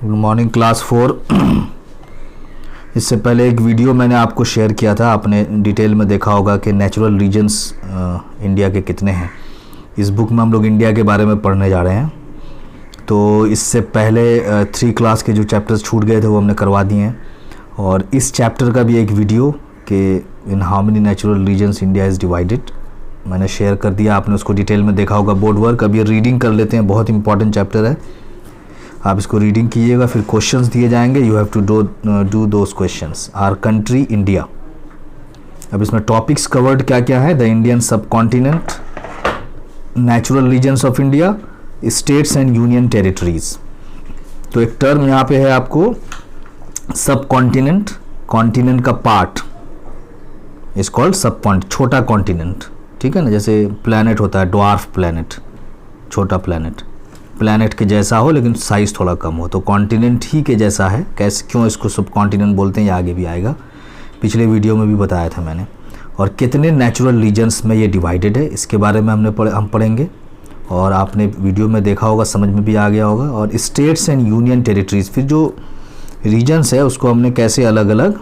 Good morning class 4। इससे पहले एक वीडियो मैंने आपको शेयर किया था, आपने डिटेल में देखा होगा कि नेचुरल रीजन्स इंडिया के कितने हैं। इस बुक में हम लोग इंडिया के बारे में पढ़ने जा रहे हैं। तो इससे पहले 3 क्लास के जो चैप्टर्स छूट गए थे वो हमने करवा दिए हैं, और इस चैप्टर का भी एक वीडियो कि in how many natural regions India is divided मैंने शेयर कर दिया। आपने उसको डिटेल में देखा होगा। बोर्ड वर्क अभी रीडिंग कर लेते हैं, बहुत इंपॉर्टेंट चैप्टर है। आप इसको रीडिंग कीजिएगा, फिर क्वेश्चंस दिए जाएंगे, you have to do those questions. Our country India. अब इसमें टॉपिक्स कवर्ड क्या क्या है? The Indian subcontinent, natural regions of India, states and union territories. तो एक टर्म यहाँ पे है आपको सब कॉन्टिनेंट, कॉन्टिनेंट का part is called subcontinent, छोटा कॉन्टिनेंट। ठीक है ना, जैसे प्लैनेट होता है ड्वार्फ प्लैनेट, छोटा प्लैनेट, प्लैनेट के जैसा हो लेकिन साइज़ थोड़ा कम हो, तो कॉन्टिनेंट ही के जैसा है। कैसे, क्यों इसको सब कॉन्टिनेंट बोलते हैं ये आगे भी आएगा, पिछले वीडियो में भी बताया था मैंने। और कितने नेचुरल रीजन्स में ये डिवाइडेड है इसके बारे में हम पढ़ेंगे, और आपने वीडियो में देखा होगा, समझ में भी आ गया होगा। और स्टेट्स एंड यूनियन टेरिटरीज, फिर जो रीजन्स है उसको हमने कैसे अलग अलग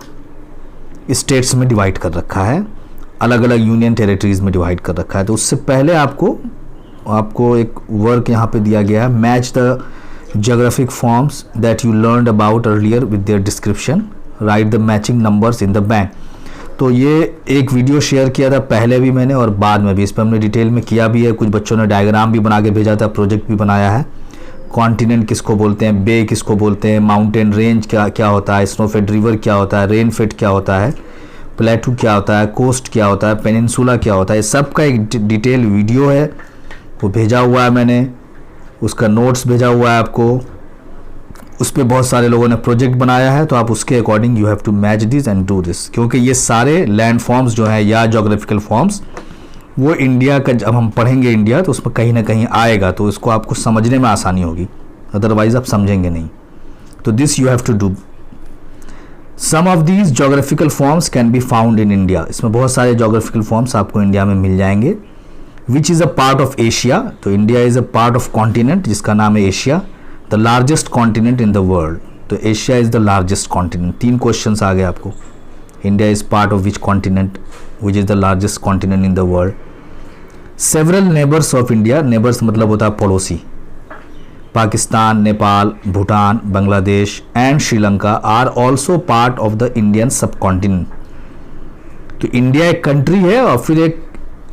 स्टेट्स में डिवाइड कर रखा है, अलग अलग यूनियन टेरिटरीज में डिवाइड कर रखा है। तो उससे पहले आपको एक वर्क यहाँ पे दिया गया है, match the geographic forms that you learned about earlier with their description, right the matching numbers in the bank. तो ये एक वीडियो शेयर किया था पहले भी मैंने और बाद में भी, इस पर हमने डिटेल में किया भी है। कुछ बच्चों ने डायग्राम भी बना के भेजा था, प्रोजेक्ट भी बनाया है। कॉन्टिनेंट किसको बोलते हैं, बे किसको बोलते हैं, माउंटेन रेंज क्या होता है, स्नोफेड रिवर क्या होता है, रेनफेड क्या होता है, प्लेटू क्या होता है, कोस्ट क्या होता है, पेनिनसुला क्या होता है, सब का एक डिटेल वीडियो है, वो भेजा हुआ है मैंने, उसका नोट्स भेजा हुआ है आपको। उस पर बहुत सारे लोगों ने प्रोजेक्ट बनाया है, तो आप उसके according you have to match this and do this, क्योंकि ये सारे लैंड फॉर्म्स जो हैं या जोग्राफिकल फॉर्म्स वो इंडिया का, जब हम पढ़ेंगे इंडिया तो उसमें कहीं ना कहीं आएगा, तो इसको आपको समझने में आसानी होगी, अदरवाइज आप समझेंगे नहीं। तो this you have to do. Some of these geographical forms can be found in India. इसमें बहुत सारे जोग्राफिकल फॉर्म्स आपको इंडिया में मिल जाएंगे। Which is a part of Asia, तो India is a part of continent जिसका नाम है Asia, the largest continent in the world. तो Asia is the largest continent. 3 questions आ गए आपको। India is part of which continent, which is the largest continent in the world. Several neighbours of India, neighbours मतलब होता है पड़ोसी, Pakistan, Nepal, Bhutan, Bangladesh and Sri Lanka are also part of the Indian subcontinent. तो India एक country है, और फिर एक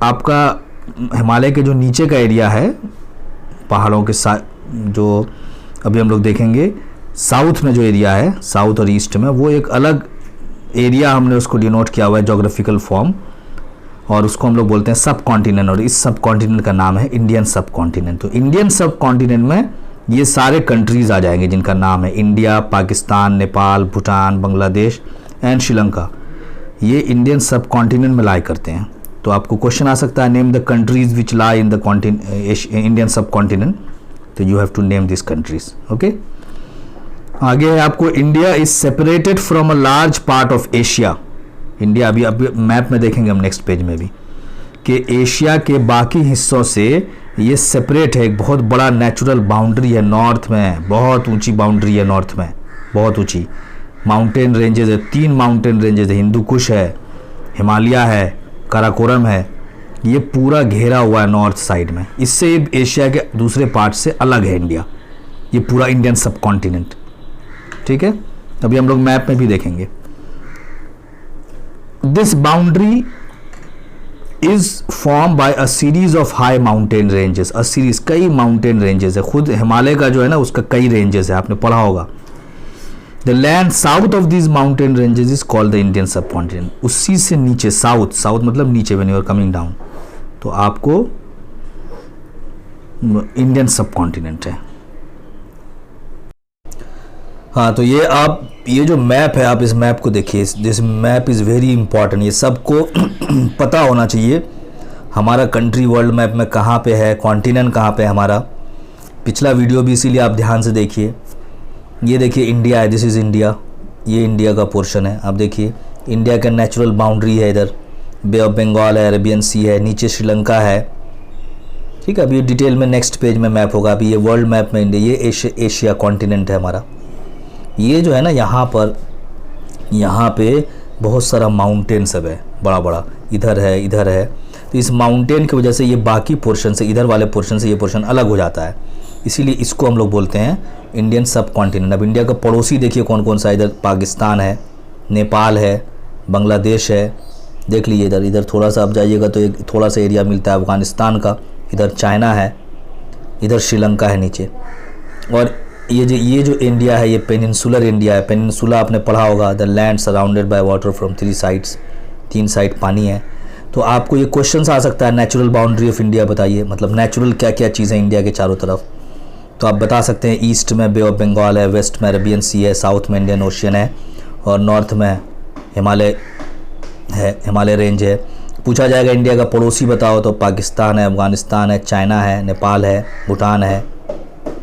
आपका हिमालय के जो नीचे का एरिया है, पहाड़ों के साथ, जो अभी हम लोग देखेंगे साउथ में जो एरिया है, साउथ और ईस्ट में, वो एक अलग एरिया हमने उसको डिनोट किया हुआ है जोग्राफिकल फॉर्म, और उसको हम लोग बोलते हैं सब कॉन्टिनेंट, और इस सब कॉन्टिनेंट का नाम है इंडियन सब कॉन्टिनेंट। तो इंडियन सब कॉन्टिनेंट में ये सारे कंट्रीज आ जाएंगे जिनका नाम है इंडिया, पाकिस्तान, नेपाल, भूटान, बांग्लादेश एंड श्रीलंका। ये इंडियन सब कॉन्टिनेंट में लाई करते हैं। तो आपको क्वेश्चन आ सकता है, name the countries which lie in the Indian subcontinent, तो you have to name this countries. Okay, आगे है आपको, India is separated from a large part of Asia. India अभी मैप में देखेंगे हम नेक्स्ट पेज में भी, कि एशिया के बाकी हिस्सों से ये सेपरेट है, एक बहुत बड़ा नेचुरल बाउंड्री है नॉर्थ में, बहुत ऊंची बाउंड्री है नॉर्थ में, बहुत ऊंची माउंटेन रेंजेस है, 3 माउंटेन रेंजेस है, हिंदू कुश है, हिमालय है, काराकोरम है, ये पूरा घेरा हुआ है नॉर्थ साइड में। इससे एशिया के दूसरे पार्ट से अलग है इंडिया, ये पूरा इंडियन सब कॉन्टिनेंट। ठीक है, अभी हम लोग मैप में भी देखेंगे। This boundary is form by a series of high mountain ranges, a series, कई माउंटेन रेंजेस है। खुद हिमालय का जो है ना उसका कई रेंजेस है, आपने पढ़ा होगा। The land south of this mountain ranges is called the Indian subcontinent. उसी से नीचे, साउथ, साउथ मतलब नीचे, when you are coming down, तो आपको इंडियन सब कॉन्टिनेंट है। हाँ, तो ये जो मैप है, आप इस मैप को देखिए, this map is very important. ये सबको पता होना चाहिए हमारा कंट्री वर्ल्ड मैप में कहाँ पे है, कॉन्टिनेंट कहाँ पे है हमारा। पिछला वीडियो भी इसीलिए आप ध्यान से देखिए। ये देखिए इंडिया है, दिस इज़ इंडिया, ये इंडिया का पोर्शन है। आप देखिए इंडिया का नेचुरल बाउंड्री है, इधर बे ऑफ बंगाल है, अरेबियन सी है, नीचे श्रीलंका है। ठीक है, अभी डिटेल में नेक्स्ट पेज में मैप होगा। अभी ये वर्ल्ड मैप में इंडिया, ये एशिया कॉन्टिनेंट है हमारा। ये जो है ना यहाँ पे बहुत सारा माउंटेन सब है, बड़ा बड़ा इधर है। तो इस माउंटेन की वजह से ये बाकी पोर्शन से, इधर वाले पोर्शन से ये पोर्शन अलग हो जाता है, इसीलिए इसको हम लोग बोलते हैं इंडियन सब कॉन्टिनेंट। अब इंडिया का पड़ोसी देखिए कौन कौन सा, इधर पाकिस्तान है, नेपाल है, बांग्लादेश है, देख लीजिए इधर थोड़ा सा आप जाइएगा तो एक थोड़ा सा एरिया मिलता है अफ़गानिस्तान का, इधर चाइना है, इधर श्रीलंका है नीचे। और ये जो इंडिया है ये पेनिनसुलर इंडिया है। पेनिनसुला आपने पढ़ा होगा, the land surrounded by water from 3 sides, 3 side पानी है। तो आपको ये क्वेश्चन आ सकता है नेचुरल बाउंड्री ऑफ इंडिया बताइए, मतलब नेचुरल क्या क्या चीज़ें इंडिया के चारों तरफ। तो आप बता सकते हैं ईस्ट में बे ऑफ बंगाल है, वेस्ट में अरेबियन सी है, साउथ में इंडियन ओशियन है और नॉर्थ में हिमालय रेंज है। पूछा जाएगा इंडिया का पड़ोसी बताओ तो पाकिस्तान है, अफ़गानिस्तान है, चाइना है, नेपाल है, भूटान है,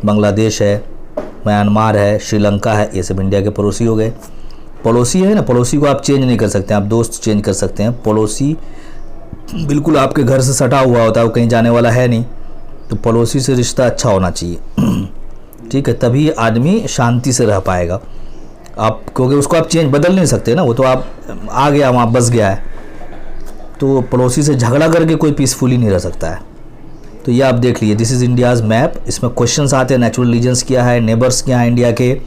बांग्लादेश है, म्यांमार है, श्रीलंका है, ये सब इंडिया के पड़ोसी हो गए। पड़ोसी है ना, पड़ोसी को आप चेंज नहीं कर सकते, आप दोस्त चेंज कर सकते हैं। पड़ोसी बिल्कुल आपके घर से सटा हुआ होता है, वो कहीं जाने वाला है नहीं, तो पड़ोसी से रिश्ता अच्छा होना चाहिए, ठीक है, तभी आदमी शांति से रह पाएगा। आप क्योंकि उसको आप चेंज बदल नहीं सकते ना, वो तो आप आ गया वहाँ बस गया है, तो पड़ोसी से झगड़ा करके कोई पीसफुली नहीं रह सकता है। तो ये आप देख लीजिए, दिस इज़ इंडियाज़ मैप। इसमें क्वेश्चंस आते हैं नेचुरल रीजन्स क्या है, नेबर्स क्या है इंडिया के,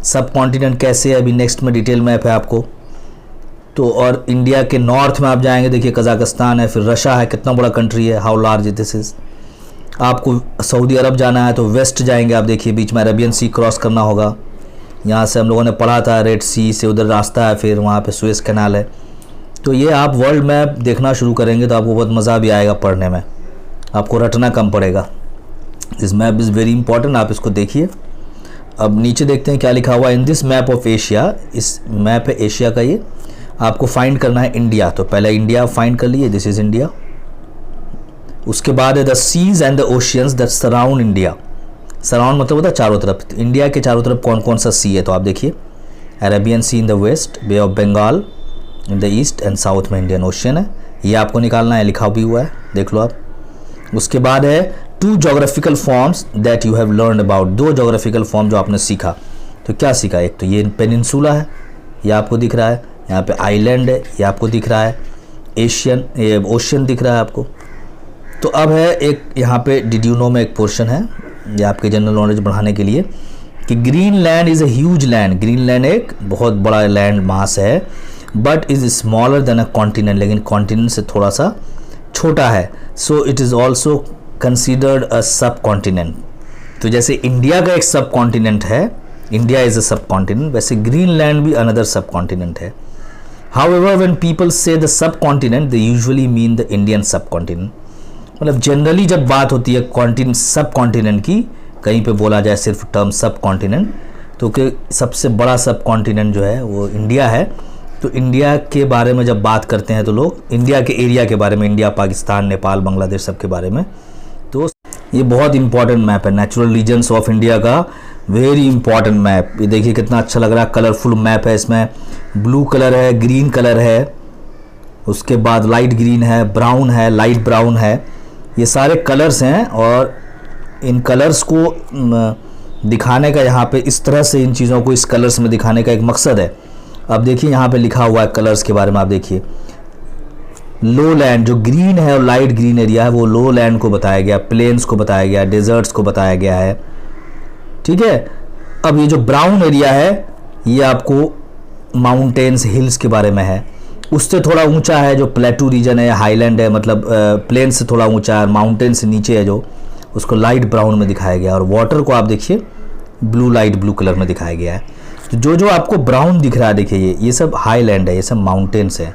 सब कॉन्टिनेंट कैसे है, अभी नेक्स्ट में डिटेल मैप है आपको। तो और इंडिया के नॉर्थ में आप जाएंगे, देखिए कजाकिस्तान है, फिर रशिया है, कितना बड़ा कंट्री है, हाउ लार्ज दिस इज़। आपको सऊदी अरब जाना है तो वेस्ट जाएंगे, आप देखिए बीच में अरेबियन सी क्रॉस करना होगा, यहाँ से हम लोगों ने पढ़ा था रेड सी से उधर रास्ता है, फिर वहाँ पे सुएज़ कैनाल है। तो ये आप वर्ल्ड मैप देखना शुरू करेंगे तो आपको बहुत मज़ा भी आएगा पढ़ने में, आपको रटना कम पड़ेगा। This map is very important, आप इसको देखिए। अब नीचे देखते हैं क्या लिखा हुआ है, in this map of Asia, इस मैप है एशिया का, ये आपको फाइंड करना है इंडिया। तो पहले इंडिया फाइंड कर लिए, दिस इज़ इंडिया। उसके बाद है the seas and the oceans that surround India. Surround मतलब होता है चारों तरफ, इंडिया के चारों तरफ कौन कौन सा सी है, तो आप देखिए Arabian Sea in the west, Bay of Bengal in the east and south में इंडियन ओशियन है, ये आपको निकालना है, लिखा भी हुआ है, देख लो आप। उसके बाद है 2 geographical forms that you have learn about, 2 geographical form जो आपने सीखा। तो क्या सीखा, एक तो ये पेनिनसुला है, ये आपको दिख रहा है, यहाँ पे आइलैंड है, ये आपको दिख रहा है, ये ओशियन दिख रहा है आपको। तो अब है एक यहाँ पे डिड यू नो में एक पोर्शन है, ये आपके जनरल नॉलेज बढ़ाने के लिए, कि Greenland is a huge land. Greenland एक बहुत बड़ा लैंड मास है, but is smaller than a continent, लेकिन कॉन्टिनेंट से थोड़ा सा छोटा है। So it is also considered a सब कॉन्टिनेंट। तो जैसे इंडिया का एक सब कॉन्टिनेंट है, इंडिया इज़ अ सब कॉन्टिनेंट, वैसे ग्रीनलैंड भी अनदर सब कॉन्टिनेंट है। हाउएवर व्हेन पीपल से the sub continent they usually mean the Indian सब कॉन्टिनेंट। मतलब जनरली जब बात होती है कॉन्टिनेंट, सब कॉन्टिनेंट की, कहीं पे बोला जाए सिर्फ टर्म सब कॉन्टिनेंट, तो कि सबसे बड़ा सब कॉन्टिनेंट जो है वो इंडिया है। तो इंडिया के बारे में जब बात करते हैं तो लोग इंडिया के एरिया के बारे में, इंडिया, पाकिस्तान, नेपाल, बांग्लादेश सब के बारे में। तो ये बहुत इंपॉर्टेंट मैप है, नेचुरल रीजन्स ऑफ इंडिया का वेरी इंपॉर्टेंट मैप। ये देखिए कितना अच्छा लग रहा है, कलरफुल मैप है, इसमें ब्लू कलर है, ग्रीन कलर है, उसके बाद लाइट ग्रीन है, ब्राउन है, लाइट ब्राउन है, ये सारे कलर्स हैं। और इन कलर्स को दिखाने का यहाँ पे इस तरह से इन चीज़ों को इस कलर्स में दिखाने का एक मकसद है। अब देखिए यहाँ पे लिखा हुआ है कलर्स के बारे में, आप देखिए लो लैंड जो ग्रीन है और लाइट ग्रीन एरिया है वो लो लैंड को बताया गया, प्लेन्स को बताया गया, डेजर्ट्स को बताया गया है, ठीक है। अब ये जो ब्राउन एरिया है ये आपको माउंटेन्स, हिल्स के बारे में है। उससे थोड़ा ऊंचा है जो प्लेटू रीजन है, हाईलैंड है, मतलब प्लेन से थोड़ा ऊंचा है, माउंटेन से नीचे है जो, उसको लाइट ब्राउन में दिखाया गया। और वाटर को आप देखिए ब्लू, लाइट ब्लू कलर में दिखाया गया है। तो जो जो आपको ब्राउन दिख रहा है देखिए ये सब हाईलैंड है, ये सब माउंटेन्स है,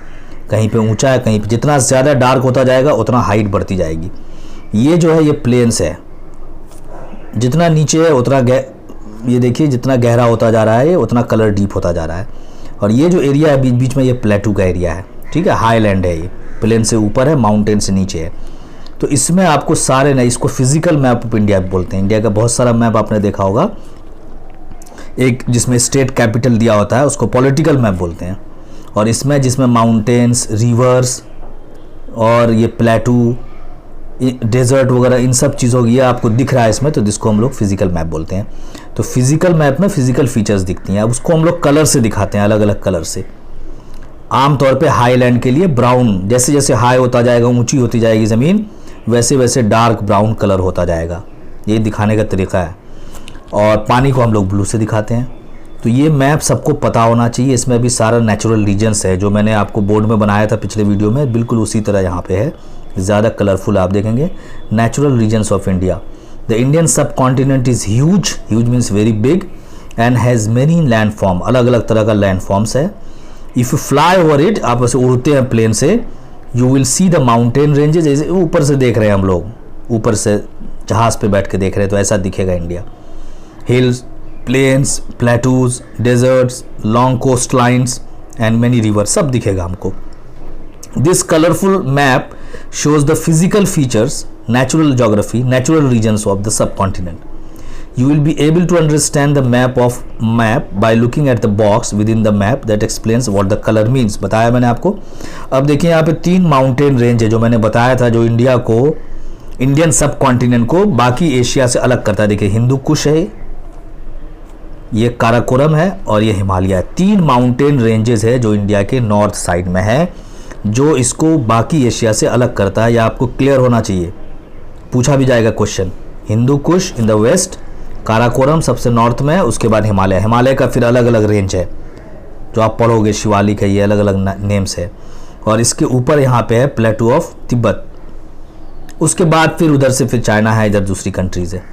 कहीं पे ऊंचा है, कहीं पे जितना ज़्यादा डार्क होता जाएगा उतना हाइट बढ़ती जाएगी। ये जो है ये प्लेन्स है, जितना नीचे है उतना ये देखिए जितना गहरा होता जा रहा है ये उतना कलर डीप होता जा रहा है। और ये जो एरिया है बीच बीच में ये प्लेटू का एरिया है, ठीक है, हाईलैंड है, ये प्लेन से ऊपर है, माउंटेन से नीचे है। तो इसमें आपको सारे ना, इसको फिजिकल मैप ऑफ इंडिया बोलते हैं। इंडिया का बहुत सारा मैप आपने देखा होगा, एक जिसमें स्टेट कैपिटल दिया होता है उसको पॉलिटिकल मैप बोलते हैं। और इसमें जिसमें माउंटेन्स, रिवर्स और ये प्लेटू डेजर्ट वगैरह इन सब चीज़ों की, ये आपको दिख रहा है इसमें, तो जिसको हम लोग फिजिकल मैप बोलते हैं। तो फिजिकल मैप में फिजिकल फीचर्स दिखती हैं, अब उसको हम लोग कलर से दिखाते हैं, अलग अलग कलर से। आमतौर पे हाईलैंड के लिए ब्राउन, जैसे जैसे हाई होता जाएगा, ऊंची होती जाएगी ज़मीन, वैसे वैसे डार्क ब्राउन कलर होता जाएगा, ये दिखाने का तरीका है। और पानी को हम लोग ब्लू से दिखाते हैं। तो ये मैप सबको पता होना चाहिए, इसमें भी सारा नेचुरल रीजन्स है जो मैंने आपको बोर्ड में बनाया था पिछले वीडियो में, बिल्कुल उसी तरह यहाँ पे है, ज़्यादा कलरफुल आप देखेंगे। Natural regions of India, the Indian subcontinent is huge, huge means very big, and has many land form, अलग अलग तरह का लैंड फॉर्म्स है। If you fly over it, आप ऐसे उड़ते हैं प्लेन से, you will see the mountain ranges, जैसे ऊपर से देख रहे हैं हम लोग, ऊपर से जहाज़ पे बैठ के देख रहे हैं, तो ऐसा दिखेगा India. Hills, plains, plateaus, deserts, long coast lines and many river, सब दिखेगा हमको। This colourful map shows the physical features, natural geography, natural regions of the subcontinent. You will be able to understand the map by looking at the box within the map that explains what the color means. बताया मैंने आपको। अब देखिए यहाँ पे 3 mountain range है जो मैंने बताया था, जो इंडिया को, इंडियन सब कॉन्टिनेंट को बाकी एशिया से अलग करता है। देखिए हिंदू कुश है, ये काराकोरम है और ये हिमालय है। 3 माउंटेन रेंजेस है जो इंडिया के नॉर्थ साइड में है, जो इसको बाकी एशिया से अलग करता है। या आपको क्लियर होना चाहिए, पूछा भी जाएगा question. Hindu Kush in the west, Karakoram सबसे नॉर्थ में है, उसके बाद हिमालय। हिमालय का फिर अलग अलग रेंज है जो आप पढ़ोगे, शिवालिक है, ये अलग अलग नेम्स है। और इसके ऊपर यहाँ पे है प्लेटू ऑफ तिब्बत, उसके बाद फिर उधर से फिर चाइना है, इधर दूसरी कंट्रीज़ है।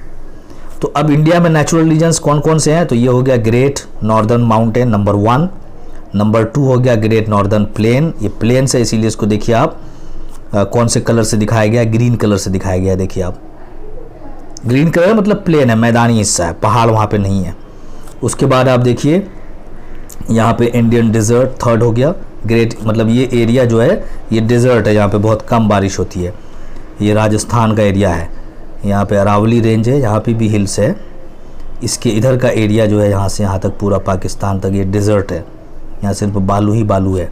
तो अब इंडिया में नेचुरल रीजन्स कौन कौन से हैं, तो ये हो गया great northern mountain number 1, number 2 हो गया ग्रेट नॉर्दर्न प्लेन, ये प्लेन से इसीलिए इसको देखिए आप कौन से कलर से दिखाया गया, ग्रीन कलर से दिखाया गया। देखिए आप, ग्रीन कलर मतलब प्लेन है, मैदानी हिस्सा है, पहाड़ वहाँ पे नहीं है। उसके बाद आप देखिए यहाँ पे इंडियन डेजर्ट थर्ड हो गया, ग्रेट मतलब ये एरिया जो है ये डेजर्ट है, यहाँ पे बहुत कम बारिश होती है। ये राजस्थान का एरिया है, यहाँ पे अरावली रेंज है, यहाँ पे भी हिल्स है। इसके इधर का एरिया जो है यहाँ से यहाँ तक पूरा पाकिस्तान तक ये डेजर्ट है, यहाँ सिर्फ बालू ही बालू है।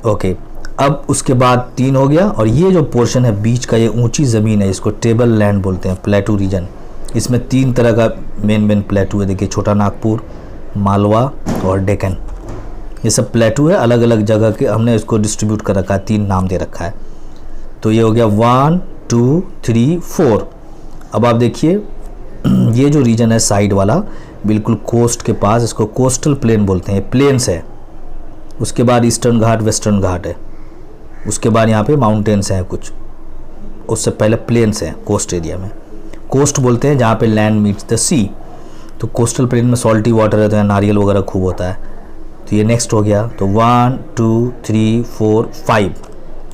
ओके, अब उसके बाद 3 हो गया। और ये जो पोर्शन है बीच का, ये ऊंची ज़मीन है, इसको टेबल लैंड बोलते हैं, प्लेटू रीजन। इसमें 3 तरह का मेन प्लेटू है। देखिए छोटा नागपुर, मालवा और डेक्कन, ये सब प्लेटू है, अलग अलग जगह के हमने इसको डिस्ट्रीब्यूट कर रखा है, 3 नाम दे रखा है। तो ये हो गया 1 2 3 4। अब आप देखिए ये जो रीजन है साइड वाला, बिल्कुल कोस्ट के पास, इसको कोस्टल प्लेन बोलते हैं, प्लेन्स है। उसके बाद ईस्टर्न घाट, वेस्टर्न घाट है। उसके बाद यहाँ पे माउंटेन्स हैं कुछ, उससे पहले प्लेन्स हैं कोस्ट एरिया में। कोस्ट बोलते हैं जहाँ पे लैंड मीट्स द सी। तो कोस्टल प्लेन में सॉल्टी वाटर रहता है, नारियल वगैरह खूब होता है। तो ये नेक्स्ट हो गया। तो 1 2 3 4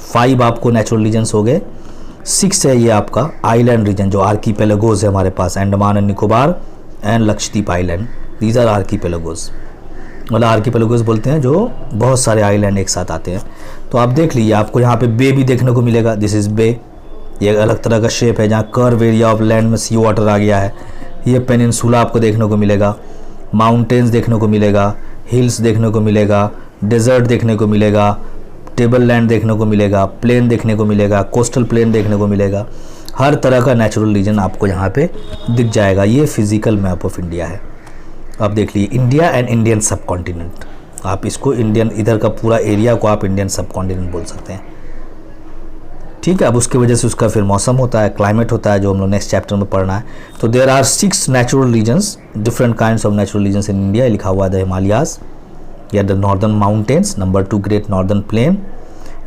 5 आपको नेचुरल रीजन्स हो गए। 6 है ये आपका आइलैंड रीजन, जो आर्कीपेलागोज है हमारे पास, Andaman and Nicobar and Lakshadweep island, these are archipelagos. मतलब आर्कीपेलागोज बोलते हैं जो बहुत सारे आइलैंड एक साथ आते हैं। तो आप देख लीजिए, आपको यहाँ पे बे भी देखने को मिलेगा, दिस इज़ बे, ये अलग तरह का शेप है, जहाँ कर्व एरिया ऑफ लैंड में सी वाटर आ गया है। ये पेनिनसुला आपको देखने को मिलेगा, माउंटेन्स देखने को मिलेगा, हिल्स देखने को मिलेगा, डेजर्ट देखने को मिलेगा, टेबल लैंड देखने को मिलेगा, प्लेन देखने को मिलेगा, कोस्टल प्लेन देखने को मिलेगा। हर तरह का नेचुरल रीजन आपको यहाँ पे दिख जाएगा। ये फिजिकल मैप ऑफ इंडिया है। आप देख लीजिए, इंडिया एंड इंडियन सब कॉन्टिनेंट, आप इसको इंडियन, इधर का पूरा एरिया को आप इंडियन सब कॉन्टिनेंट बोल सकते हैं। ठीक है, अब उसकी वजह से उसका फिर मौसम होता है, क्लाइमेट होता है, जो हम लोग नेक्स्ट चैप्टर में पढ़ना है। तो there are 6 natural regions, different kinds of natural regions in India. लिखा हुआ है द हिमालयाज या the northern mountains, number 2 great northern plain.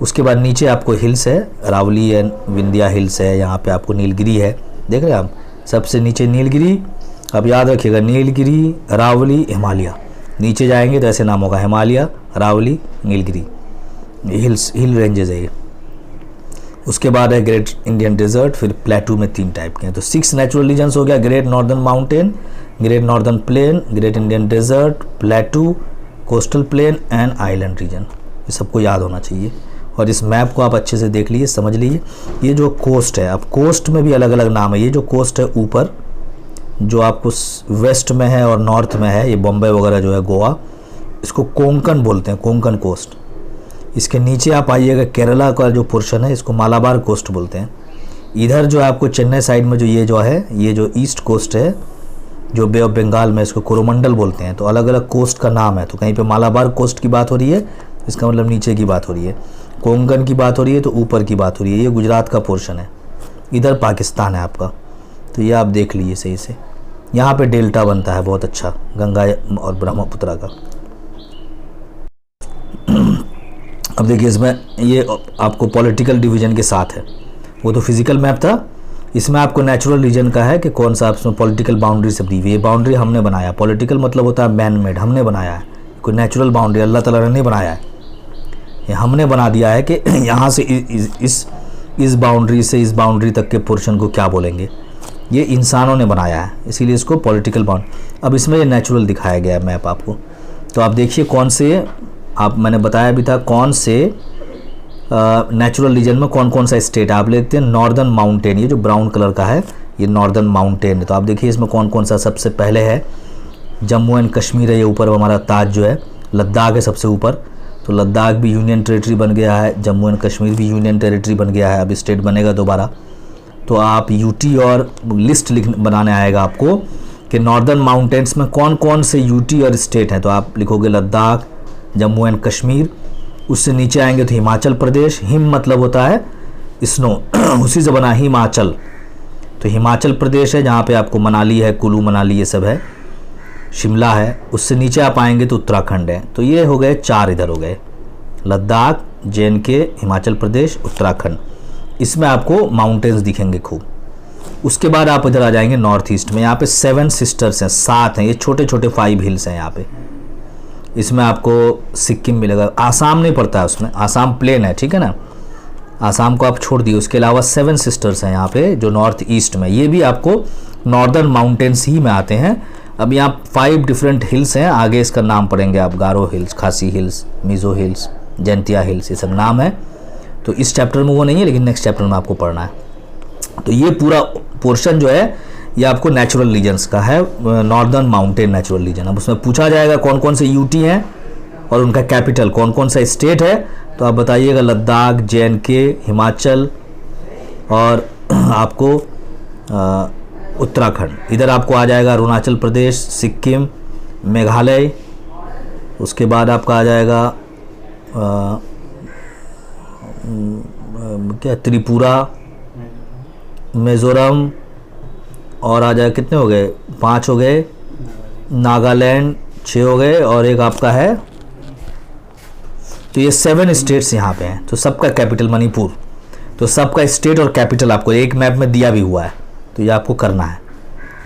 उसके बाद नीचे आपको हिल्स है, अरावली एंड विंध्या हिल्स है, यहाँ पे आपको नीलगिरी है, देख रहे हैं आप, सबसे नीचे नीलगिरी। अब याद रखिएगा, नीलगिरी, अरावली, हिमालय, नीचे जाएंगे तो ऐसे नाम होगा, Himalaya, Aravalli, Nilgiri, hills, hill ranges है ये। उसके बाद है ग्रेट इंडियन डेजर्ट, फिर प्लेटू में 3 टाइप के हैं। तो 6 नेचुरल रीजन्स हो गया, great northern mountain, great northern plain, great Indian desert, plateau, coastal plain and island region. ये सबको याद होना चाहिए। और इस मैप को आप अच्छे से देख लीजिए, समझ लीजिए। ये जो कोस्ट है, अब कोस्ट में भी अलग अलग नाम है। ये जो कोस्ट है ऊपर, जो आपको वेस्ट में है और नॉर्थ में है, ये बॉम्बे वगैरह जो है, गोवा, इसको कोंकण बोलते हैं, कोंकण कोस्ट। इसके नीचे आप आइएगा, केरला का जो पोर्शन है, इसको मालाबार कोस्ट बोलते हैं। इधर जो आपको चेन्नई साइड में जो ये जो है, ये जो ईस्ट कोस्ट है, जो बे ऑफ बंगाल में, इसको कोरोमंडल बोलते हैं। तो अलग अलग कोस्ट का नाम है। तो कहीं पे मालाबार कोस्ट की बात हो रही है, इसका मतलब नीचे की बात हो रही है। कोंकण की बात हो रही है तो ऊपर की बात हो रही है। ये गुजरात का पोर्शन है, इधर पाकिस्तान है आपका। तो ये आप देख लीजिए सही से। यहाँ पे डेल्टा बनता है बहुत अच्छा, गंगा और ब्रह्मपुत्र का। अब देखिए इसमें ये आपको पॉलिटिकल डिवीजन के साथ है। वो तो फिजिकल मैप था, इसमें आपको नेचुरल रीजन का है कि कौन सा आपको पॉलिटिकल बाउंड्री से दी हुई है। ये बाउंड्री हमने बनाया। पॉलिटिकल मतलब होता है मैन मेड, हमने बनाया है। कोई नेचुरल बाउंड्री अल्लाह ताला ने नहीं बनाया है, ये हमने बना दिया है कि यहाँ से इस बाउंड्री से इस बाउंड्री तक के पोर्शन को क्या बोलेंगे, ये इंसानों ने बनाया है, इसीलिए इसको पॉलिटिकल बाउंड्री। अब इसमें ये नेचुरल दिखाया गया है मैप आपको। तो आप देखिए कौन से, आप मैंने बताया भी था कौन से नेचुरल रीजन में कौन कौन सा स्टेट। आप लेते हैं नॉर्दर्न माउंटेन, ये जो ब्राउन कलर का है ये नॉर्दर्न माउंटेन है। तो आप देखिए इसमें कौन कौन सा। सबसे पहले है जम्मू एंड कश्मीर है, ये ऊपर हमारा ताज जो है। लद्दाख है सबसे ऊपर, तो लद्दाख भी यूनियन टेरिटरी बन गया है। जम्मू एंड कश्मीर भी यूनियन टेरिटरी बन गया है, अब स्टेट बनेगा दोबारा। तो आप यूटी और लिस्ट बनाने आएगा आपको कि नॉर्दर्न माउंटेन्स में कौन कौन से यूटी और स्टेट हैं। तो आप लिखोगे लद्दाख, जम्मू एंड कश्मीर। उससे नीचे आएंगे तो हिमाचल प्रदेश। हिम मतलब होता है स्नो, उसी से बना हिमाचल। तो हिमाचल प्रदेश है, जहाँ पे आपको मनाली है, कुल्लू मनाली ये सब है, शिमला है। उससे नीचे आप आएंगे तो उत्तराखंड है। तो ये हो गए 4, इधर हो गए लद्दाख, JNK, हिमाचल प्रदेश, उत्तराखंड। इसमें आपको माउंटेन्स दिखेंगे खूब। उसके बाद आप इधर आ जाएंगे नॉर्थ ईस्ट में। यहाँ पे 7 सिस्टर्स हैं, 7 हैं। ये छोटे छोटे 5 हिल्स हैं यहाँ पे। इसमें आपको सिक्किम मिलेगा, आसाम नहीं पड़ता है उसमें, आसाम प्लेन है, ठीक है ना, आसाम को आप छोड़ दिए। उसके अलावा 7 सिस्टर्स हैं यहाँ पे जो नॉर्थ ईस्ट में, ये भी आपको नॉर्दर्न माउंटेन्स ही में आते हैं। अब यहाँ 5 डिफरेंट हिल्स हैं, आगे इसका नाम पढ़ेंगे आप, गारो हिल्स, खासी hills, Mizo hills, Jaintia hills, ये सब नाम है। तो इस चैप्टर में वो नहीं है, लेकिन नेक्स्ट चैप्टर में आपको पढ़ना है। तो ये पूरा पोर्शन जो है ये आपको नेचुरल रीजन्स का है, नॉर्दर्न माउंटेन नेचुरल रीजन। अब उसमें पूछा जाएगा कौन कौन से यूटी हैं और उनका कैपिटल, कौन कौन सा स्टेट है। तो आप बताइएगा लद्दाख, JNK, हिमाचल और आपको उत्तराखंड। इधर आपको आ जाएगा अरुणाचल प्रदेश, सिक्किम, मेघालय। उसके बाद आपका आ जाएगा क्या, त्रिपुरा, मिज़ोरम, और आ जाए, कितने हो गए, 5 हो गए, नागालैंड 6 हो गए, और एक आपका है। तो ये 7 स्टेट्स यहाँ पे हैं। तो सबका कैपिटल मणिपुर। तो सबका स्टेट और कैपिटल आपको एक मैप में दिया भी हुआ है, तो ये आपको करना है,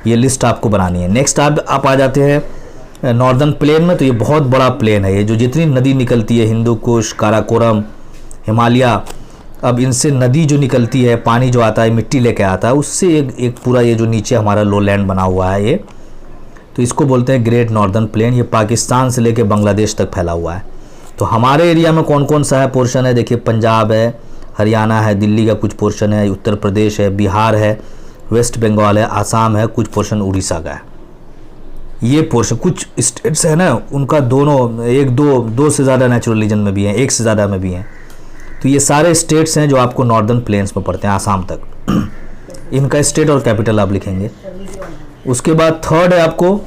ये लिस्ट आपको बनानी है। नेक्स्ट आप आ जाते हैं नॉर्दर्न प्लेन में। तो ये बहुत बड़ा प्लेन है, ये जो जितनी नदी निकलती है, हिंदू कुश, काराकोरम, हिमालय, अब इनसे नदी जो निकलती है, पानी जो आता है, मिट्टी लेके आता है, उससे एक पूरा ये जो नीचे हमारा लो लैंड बना हुआ है ये, तो इसको बोलते हैं ग्रेट नॉर्दर्न प्लेन। ये पाकिस्तान से लेके बांग्लादेश तक फैला हुआ है। तो हमारे एरिया में कौन कौन सा है पोर्शन है, देखिए पंजाब है, हरियाणा है, दिल्ली का कुछ पोर्शन है, उत्तर प्रदेश है, बिहार है, वेस्ट बंगाल है, आसाम है, कुछ पोर्शन उड़ीसा का है। ये पोर्शन कुछ स्टेट्स है ना, उनका दोनों, एक दो से ज़्यादा नेचुरल रीजन में भी हैं, एक से ज़्यादा में भी हैं। तो ये सारे स्टेट्स हैं जो आपको नॉर्दर्न प्लेन्स में पड़ते हैं, आसाम तक। इनका स्टेट और कैपिटल आप लिखेंगे। उसके बाद थर्ड है आपको,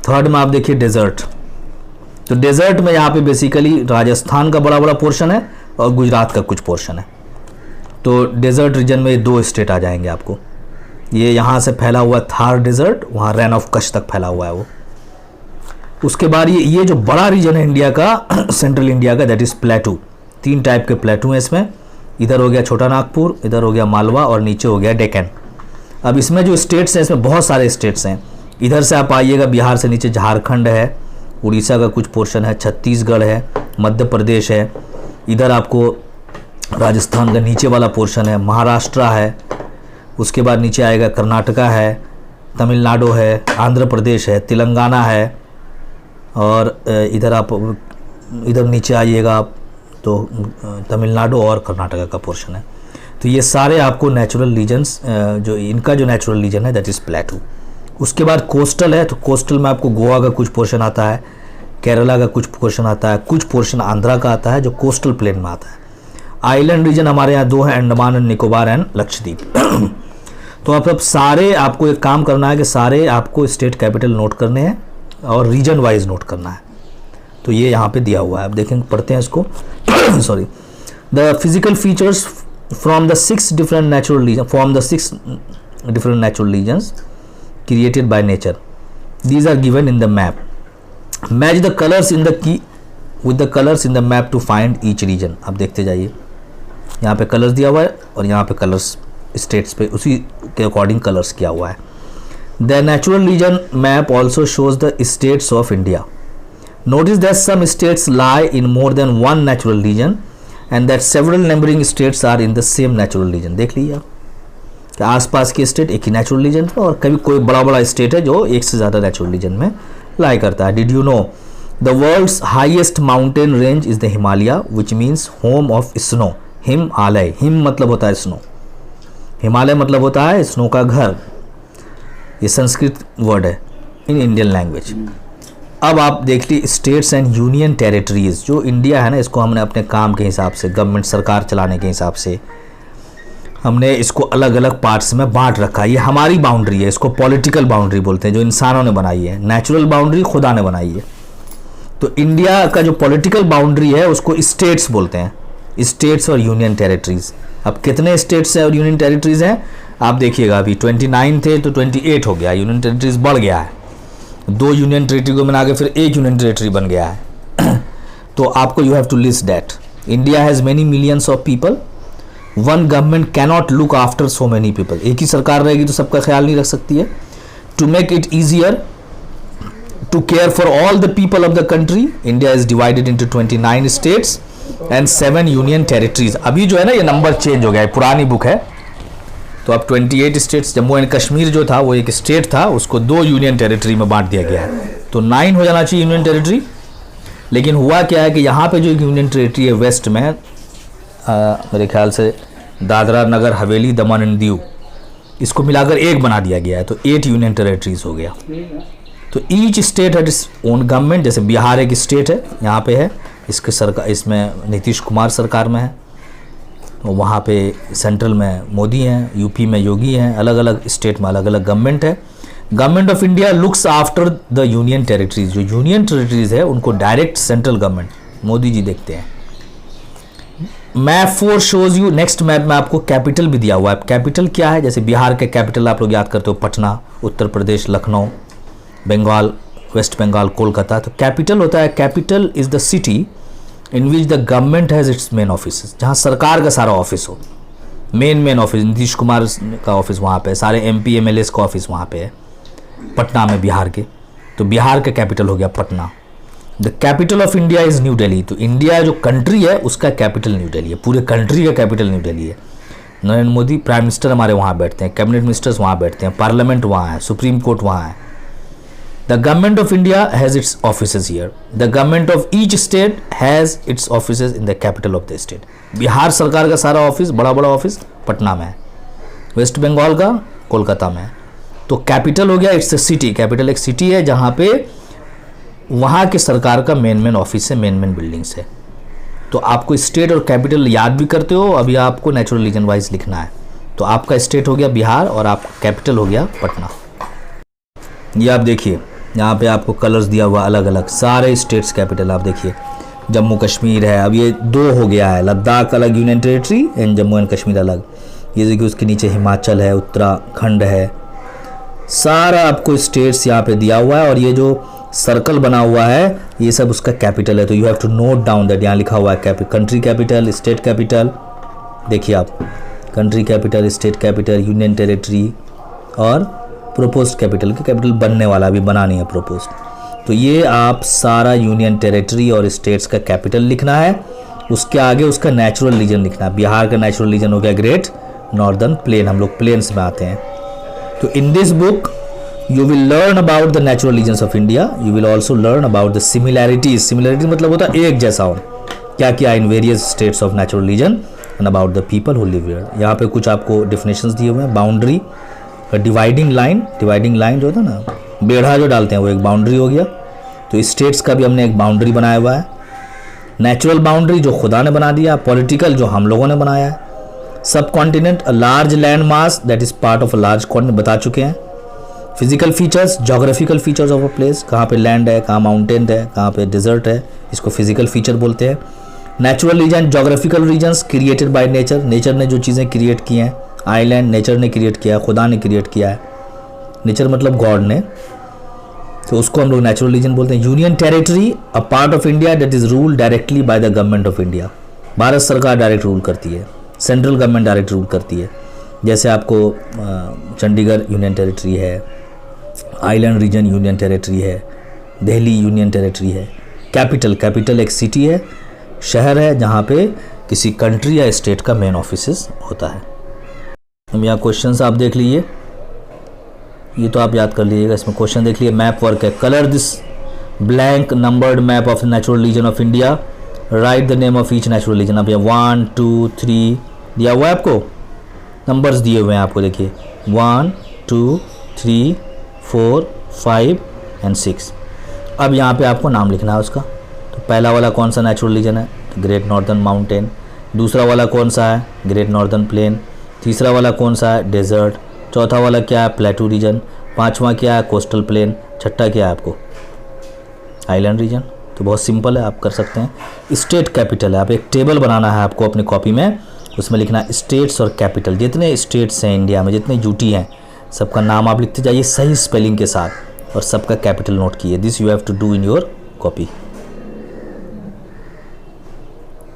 थर्ड में आप देखिए डेजर्ट। तो डेजर्ट में यहाँ पे बेसिकली राजस्थान का बड़ा बड़ा पोर्शन है और गुजरात का कुछ पोर्शन है। तो डेजर्ट रीजन में 2 स्टेट आ जाएंगे आपको। ये यहाँ से फैला हुआ थार डेजर्ट, वहाँ रैन ऑफ कच्छ तक फैला हुआ है वो। उसके बाद ये जो बड़ा रीजन है इंडिया का, सेंट्रल इंडिया का, दैट इज़ प्लेटू। 3 टाइप के प्लेटू हैं इसमें। इधर हो गया छोटा नागपुर, इधर हो गया मालवा, और नीचे हो गया डेक्कन। अब इसमें जो स्टेट्स हैं, इसमें बहुत सारे स्टेट्स हैं। इधर से आप आइएगा, बिहार से नीचे झारखंड है, उड़ीसा का कुछ पोर्शन है, छत्तीसगढ़ है, मध्य प्रदेश है, इधर आपको राजस्थान का नीचे वाला पोर्शन है, महाराष्ट्र है, उसके बाद नीचे आएगा कर्नाटका है, तमिलनाडु है, आंध्र प्रदेश है, तेलंगाना है, और इधर आप इधर नीचे आइएगा आप तो तमिलनाडु और कर्नाटका का पोर्शन है। तो ये सारे आपको नेचुरल रीजन्स, जो इनका जो नेचुरल रीजन है दैट इज़ प्लेटू। उसके बाद कोस्टल है, तो कोस्टल में आपको गोवा का कुछ पोर्शन आता है, केरला का कुछ पोर्शन आता है, कुछ पोर्शन आंध्रा का आता है जो कोस्टल प्लेन में आता है। आइलैंड रीजन हमारे यहाँ 2 हैं, अंडमान एंड निकोबार एंड लक्षद्वीप। तो अब सारे आपको एक काम करना है कि सारे आपको स्टेट कैपिटल नोट करने हैं और रीजन वाइज नोट करना है। तो ये यहाँ पे दिया हुआ है, अब देखेंगे, पढ़ते हैं इसको। Sorry, the physical features from the 6 different natural regions created by nature. These are given in the map. Match the colors in the key with the colors in the map to find each region. अब देखते जाइए, यहाँ पे colours दिया हुआ है और यहाँ पे कलर्स स्टेट्स पे उसी के अकॉर्डिंग कलर्स किया हुआ है। The natural region map also shows the states of India. Notice that some states lie in more than one natural region and that several neighboring states are in the same natural region. देख लीजिए आप कि आसपास के state एक ही natural reason में और कभी कोई बड़ा बड़ा स्टेट है जो एक से ज़्यादा नेचुरल रीजन में लाई करता है। Did you know the world's highest mountain range is the Himalaya which means home of snow. Himalaya, हिम मतलब होता है स्नो, हिमालय मतलब होता है स्नो का घर। ये संस्कृत वर्ड है इन इंडियन लैंग्वेज। अब आप देख ली स्टेट्स एंड यूनियन टेरिटरीज। जो इंडिया है ना, इसको हमने अपने काम के हिसाब से, गवर्नमेंट सरकार चलाने के हिसाब से हमने इसको अलग अलग पार्ट्स में बांट रखा है। ये हमारी बाउंड्री है, इसको पॉलिटिकल बाउंड्री बोलते हैं, जो इंसानों ने बनाई है। नेचुरल बाउंड्री खुदा ने बनाई है। तो इंडिया का जो पॉलिटिकल बाउंड्री है उसको स्टेट्स बोलते हैं, स्टेट्स और यूनियन टेरिटरीज। अब कितने स्टेट्स हैं और यूनियन टेरिटरीज हैं आप देखिएगा, अभी 29 थे तो 28 हो गया, यूनियन टेरिटरीज बढ़ गया है। 2 यूनियन टेरिटरी को मिला के फिर 1 यूनियन टेरिटरी बन गया है। तो आपको you have to list that India has many millions of people, one government cannot look after so many people. एक ही सरकार रहेगी तो सबका ख्याल नहीं रख सकती है। To make it easier to care for all the people of the country, India is divided into 29 states and 7 union territories. अभी जो है ना ये नंबर चेंज हो गया है, पुरानी बुक है तो अब 28 स्टेट्स। जम्मू एंड कश्मीर जो था वो एक स्टेट था, उसको 2 यूनियन टेरिटरी में बांट दिया गया है, तो 9 हो जाना चाहिए यूनियन टेरिटरी। लेकिन हुआ क्या है कि यहाँ पे जो एक यूनियन टेरिटरी है वेस्ट में, मेरे ख्याल से दादरा नगर हवेली दमन एंड दीव, इसको मिलाकर 1 बना दिया गया है, तो 8 यूनियन टेरिटरीज हो गया। तो each state had its own government. जैसे बिहार एक स्टेट है, यहाँ पे है, इसके सरकार, इसमें नीतीश कुमार सरकार में है, तो वहाँ पे सेंट्रल में मोदी हैं, यूपी में योगी हैं, अलग अलग स्टेट में अलग अलग गवर्नमेंट है। Government of India looks after the union territories. जो यूनियन टेरिटरीज है उनको direct central government Modi ji देखते हैं। Map 4 shows you, next map में आपको कैपिटल भी दिया हुआ है। कैपिटल क्या है, जैसे बिहार के कैपिटल आप लोग याद करते हो पटना, उत्तर प्रदेश लखनऊ, बंगाल वेस्ट बंगाल कोलकाता। तो कैपिटल होता है, capital is the city in which the government has its main office, जहाँ सरकार का सारा ऑफिस हो। मेन ऑफिस नीतीश कुमार का ऑफिस वहाँ पे है, सारे MP MLAs का ऑफिस वहाँ पे है पटना में, बिहार के। तो बिहार का कैपिटल हो गया Patna. The capital of India is new Delhi. तो इंडिया जो कंट्री है उसका कैपिटल न्यू दिल्ली है, पूरे कंट्री का कैपिटल न्यू दिल्ली है। नरेंद्र मोदी प्राइम मिनिस्टर हमारे वहाँ बैठते हैं, कैबिनेट मिनिस्टर्स वहाँ बैठते हैं, पार्लियामेंट वहाँ है, सुप्रीम कोर्ट वहाँ है। The government of India has its offices here. The government of each state has its offices in the capital of the state. Bihar सरकार का सारा ऑफिस, बड़ा बड़ा ऑफिस पटना में है, वेस्ट बंगाल का कोलकाता में है। तो कैपिटल हो गया, इट्स अ सिटी। कैपिटल एक सिटी है जहाँ पे वहाँ के सरकार का मेन ऑफिस है, मेन बिल्डिंग्स है। तो आपको स्टेट और कैपिटल याद भी करते हो, अभी आपको नेचुरल रीजन वाइज लिखना है। तो आपका स्टेट हो गया बिहार और आपका कैपिटल हो गया पटना। ये आप देखिए यहाँ पे आपको कलर्स दिया हुआ अलग अलग, सारे स्टेट्स कैपिटल आप देखिए। जम्मू कश्मीर है, अब ये 2 हो गया है, लद्दाख अलग union territory and Jammu and Kashmir अलग। ये देखिए उसके नीचे हिमाचल है, उत्तराखंड है, सारा आपको स्टेट्स यहाँ पे दिया हुआ है। और ये जो सर्कल बना हुआ है ये सब उसका कैपिटल है। तो you have to note down that, यहाँ लिखा हुआ है कंट्री कैपिटल, स्टेट कैपिटल, देखिए आप country capital, state capital, union territory और प्रोपोज्ड कैपिटल के कैपिटल बनने वाला, अभी बना नहीं है प्रोपोज्ड। तो ये आप सारा यूनियन टेरिटरी और स्टेट्स का कैपिटल लिखना है। उसके आगे उसका नेचुरल रीजन लिखना है। बिहार का नेचुरल रीजन हो गया ग्रेट नॉर्दर्न प्लेन, हम लोग प्लेन्स में आते हैं। तो in this book you will learn about the natural regions of India. You will also learn about the similarities. Similarities मतलब होता है एक जैसा हो, क्या क्या in various states of natural region and about the people who live here. यहाँ पे कुछ आपको definitions दिए हुए हैं। Boundary, dividing line, dividing line जो होता है ना, बेढ़ा जो डालते हैं वो एक बाउंड्री हो गया। तो स्टेट्स का भी हमने एक बाउंड्री बनाया हुआ है। नेचुरल बाउंड्री जो खुदा ने बना दिया, पॉलिटिकल जो हम लोगों ने बनाया है, सब continent a large land mass that is part of a large continent बता चुके हैं। Physical features, geographical features of a place, कहाँ पे लैंड है, कहाँ माउंटेन है, कहाँ पे डिजर्ट है, इसको फिजिकल फीचर बोलते हैं। Natural region, geographical regions created by nature, nature ने जो चीज़ें क्रिएट की हैं, आइलैंड नेचर ने क्रिएट किया है, खुदा ने क्रिएट किया है, नेचर मतलब गॉड ने, तो उसको हम लोग नेचुरल रीजन बोलते हैं। Union territory, a part of India that is ruled directly by the government of India, Bharat सरकार डायरेक्ट रूल करती है, सेंट्रल गवर्नमेंट डायरेक्ट रूल करती है। जैसे आपको चंडीगढ़ यूनियन टेरिटरी है, आइलैंड रीजन यूनियन टेरिटरी है, दिल्ली यूनियन टेरिटरी है। कैपिटल एक सिटी है, शहर है जहाँ पे किसी कंट्री या स्टेट का मेन ऑफिस होता है। यहाँ क्वेश्चन आप देख लीजिए, ये तो आप याद कर लीजिएगा, इसमें क्वेश्चन देख लीजिए। मैप वर्क है, colour this blank numbered map of natural region of India, write the name of each natural region. अब ये 1 2 3 दिया हुआ है आपको, नंबर्स दिए हुए हैं आपको, देखिए 1 2 3 4 5 एंड 6। अब यहाँ पे आपको नाम लिखना है उसका। तो पहला वाला कौन सा नेचुरल रीजन है, ग्रेट नॉर्दर्न माउंटेन। दूसरा वाला कौन सा है, ग्रेट नॉर्दर्न प्लेन। तीसरा वाला कौन सा है, डेजर्ट। चौथा वाला क्या है, प्लेटू रीजन। पांचवा क्या है, कोस्टल प्लेन। छठा क्या है आपको, आइलैंड रीजन। तो बहुत सिंपल है, आप कर सकते हैं। स्टेट कैपिटल है, आप एक टेबल बनाना है आपको अपनी कॉपी में, उसमें लिखना है स्टेट्स और कैपिटल, जितने स्टेट्स हैं इंडिया में, जितने यूटी हैं, सबका नाम आप लिखते जाइए सही स्पेलिंग के साथ और सबका कैपिटल नोट कीजिए। This you have to do in your copy,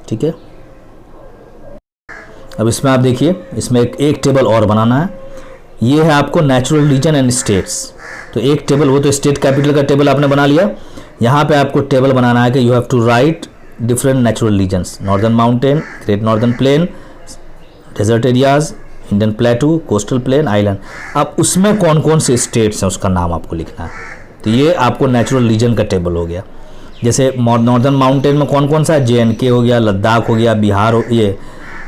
ठीक है। अब इसमें आप देखिए, इसमें एक टेबल और बनाना है। ये है आपको नेचुरल रीजन एंड स्टेट्स। तो एक टेबल, वो तो स्टेट कैपिटल का टेबल आपने बना लिया। यहाँ पे आपको टेबल बनाना है कि you have to write different natural regions, northern mountain, great northern plain, desert areas, Indian plateau, coastal plain, island. अब उसमें कौन कौन से स्टेट्स हैं उसका नाम आपको लिखना है। तो ये आपको नेचुरल रीजन का टेबल हो गया। जैसे नॉर्दर्न माउंटेन में कौन कौन सा है, JNK हो गया, लद्दाख हो गया, बिहार हो,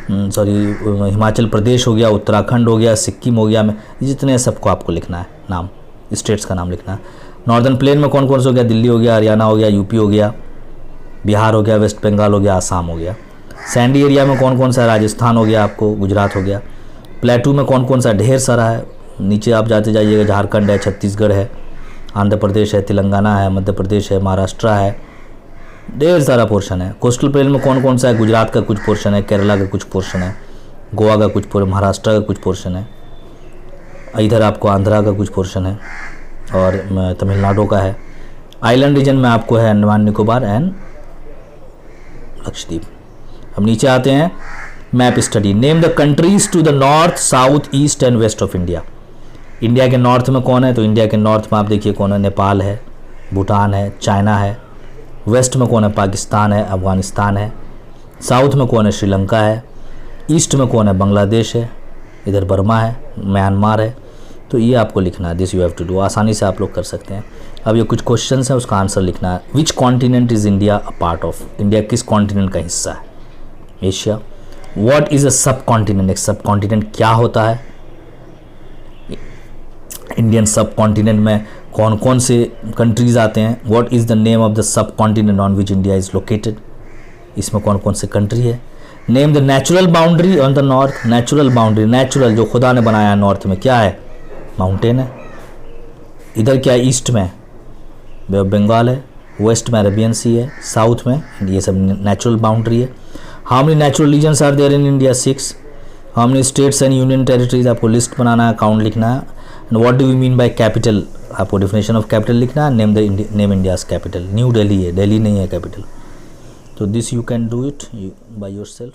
हिमाचल प्रदेश हो गया, उत्तराखंड हो गया, सिक्किम हो गया, में जितने सबको आपको लिखना है नाम, स्टेट्स का नाम लिखना है। नॉर्दर्न प्लेन में कौन कौन सा हो गया, दिल्ली हो गया, हरियाणा हो गया, यूपी हो गया, बिहार हो गया, वेस्ट बंगाल हो गया, आसाम हो गया। सैंडी एरिया में कौन कौन सा है, राजस्थान हो गया, आपको गुजरात हो गया। प्लेटू में कौन कौन सा, ढेर सारा है, नीचे आप जाते जाइएगा, झारखंड है, छत्तीसगढ़ है, आंध्र प्रदेश है, तेलंगाना है, मध्य प्रदेश है, महाराष्ट्र है, ढेर सारा पोर्शन है। कोस्टल प्लेन में कौन कौन सा है, गुजरात का कुछ पोर्शन है, केरला का कुछ पोर्शन है, गोवा का कुछ पोर्शन, महाराष्ट्र का कुछ पोर्शन है, इधर आपको आंध्रा का कुछ पोर्शन है और तमिलनाडु का है। आइलैंड रीजन में आपको है अंडमान निकोबार एंड लक्षद्वीप। अब नीचे आते हैं, map study. Name the countries to the north, south, east and west of India. India के नॉर्थ में कौन है, तो इंडिया के नॉर्थ में आप देखिए कौन है, नेपाल है, भूटान है, चाइना है। वेस्ट में कौन है, पाकिस्तान है, अफगानिस्तान है। साउथ में कौन है, श्रीलंका है। ईस्ट में कौन है, बांग्लादेश है, इधर बर्मा है, म्यांमार है। तो ये आपको लिखना है, this you have to do. आसानी से आप लोग कर सकते हैं। अब ये कुछ क्वेश्चंस हैं, उसका आंसर लिखना है। Which continent is India a part of, India किस कॉन्टिनेंट का हिस्सा है, एशिया। व्हाट इज़ अ सब कॉन्टिनेंट, एक सब कॉन्टिनेंट क्या होता है। इंडियन सब कॉन्टिनेंट में कौन कौन से कंट्रीज आते हैं। What is the name of the sub continent on which India is located, इसमें कौन कौन से कंट्री है। Name the natural boundary on the north, natural boundary, natural जो खुदा ने बनाया है नॉर्थ में क्या है, माउंटेन है। इधर क्या है, ईस्ट में बे ऑफ बंगाल है, वेस्ट में अरेबियन सी है, साउथ में ये सब नेचुरल बाउंड्री है। How many natural regions are there in India, 6। How many states and union territories, आपको लिस्ट बनाना है, काउंट लिखना है। And what do we mean by capital, आपको डेफिनेशन ऑफ कैपिटल लिखना है। Name India's capital, New Delhi है, दिल्ली नहीं है कैपिटल। तो this you can do it by yourself.